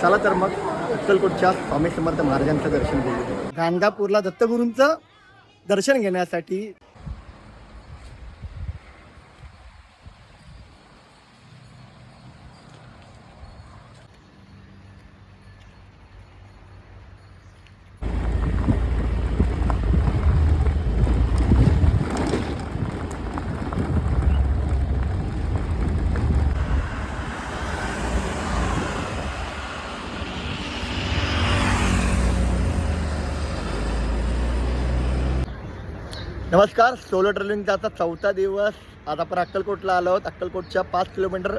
चला तर मग अक्कलकोटच्या स्वामी समर्थ महाराजांचं दर्शन घेऊ. गाणगापूरला दत्तगुरूंचं दर्शन घेण्यासाठी नमस्कार. सोलो ट्रॅव्हलिंगचा आता 4था दिवस. आज आपण अक्कलकोटला आलो आहोत. अक्कलकोटच्या 5 किलोमीटर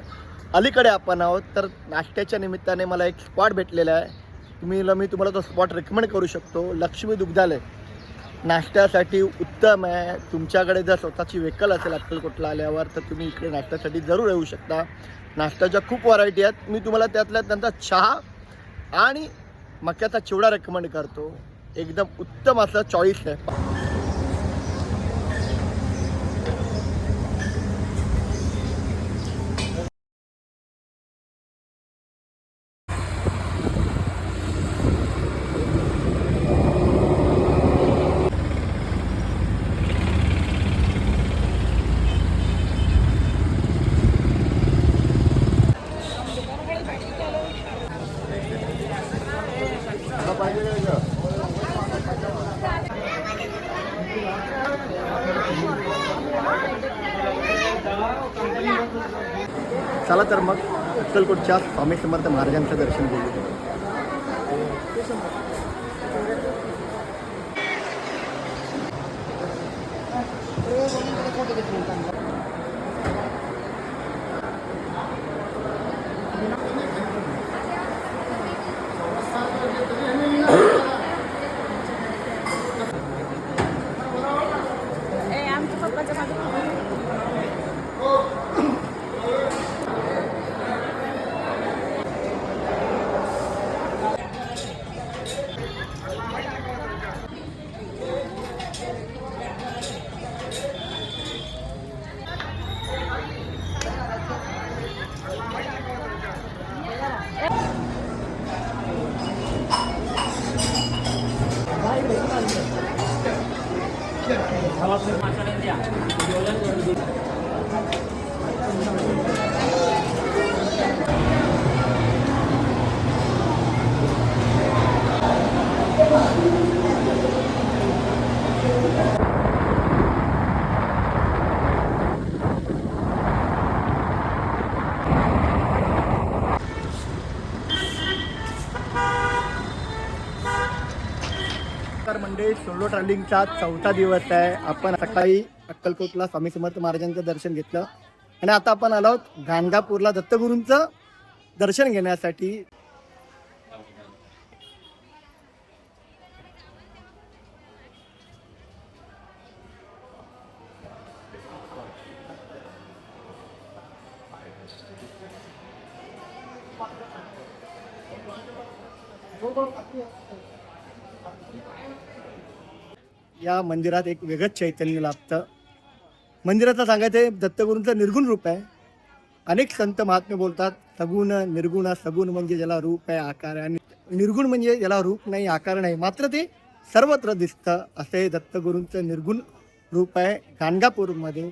अलीकडे आपण आहोत. तर नाश्त्याच्या निमित्ताने मला एक स्पॉट भेटलेला आहे. मी तुम्हाला तो स्पॉट रेकमेंड करू शकतो. लक्ष्मी दुग्धालय नाश्त्यासाठी उत्तम आहे. तुमच्याकडे जर स्वतःची व्हेकल असेल अक्कलकोटला आल्यावर तर तुम्ही इकडे नाश्त्यासाठी जरूर येऊ शकता. नाश्त्याच्या खूप व्हरायटी आहेत. मी तुम्हाला त्यातल्या त्यांचा चहा आणि मक्याचा चिवडा रेकमेंड करतो. एकदम उत्तम असं चॉईस आहे. चला तर मग अक्कलकोटच्या स्वामी समर्थ महाराजांचं दर्शन घेऊ. मंडळी, सोलो ट्रॅव्हलिंगचा 4था दिवस आहे. आपण सकाळी अक्कलकोटला स्वामी समर्थ महाराजांचं दर्शन घेतलं आणि आता आपण आलो आहोत गाणगापूरला दत्तगुरूंचं दर्शन घेण्यासाठी. या मंदिरात एक वेगळंच चैतन्य लाभतं. मंदिराचं सांगायचं आहे, दत्तगुरूंचं निर्गुण रूप आहे. अनेक संत महात्मे बोलतात सगुण निर्गुण. सगुण म्हणजे ज्याला रूप आहे, आकार आहे, आणि निर्गुण म्हणजे ज्याला रूप नाही, आकार नाही, मात्र ते सर्वत्र दिसतं. असे दत्तगुरूंचं निर्गुण रूप आहे गाणगापूरमध्ये.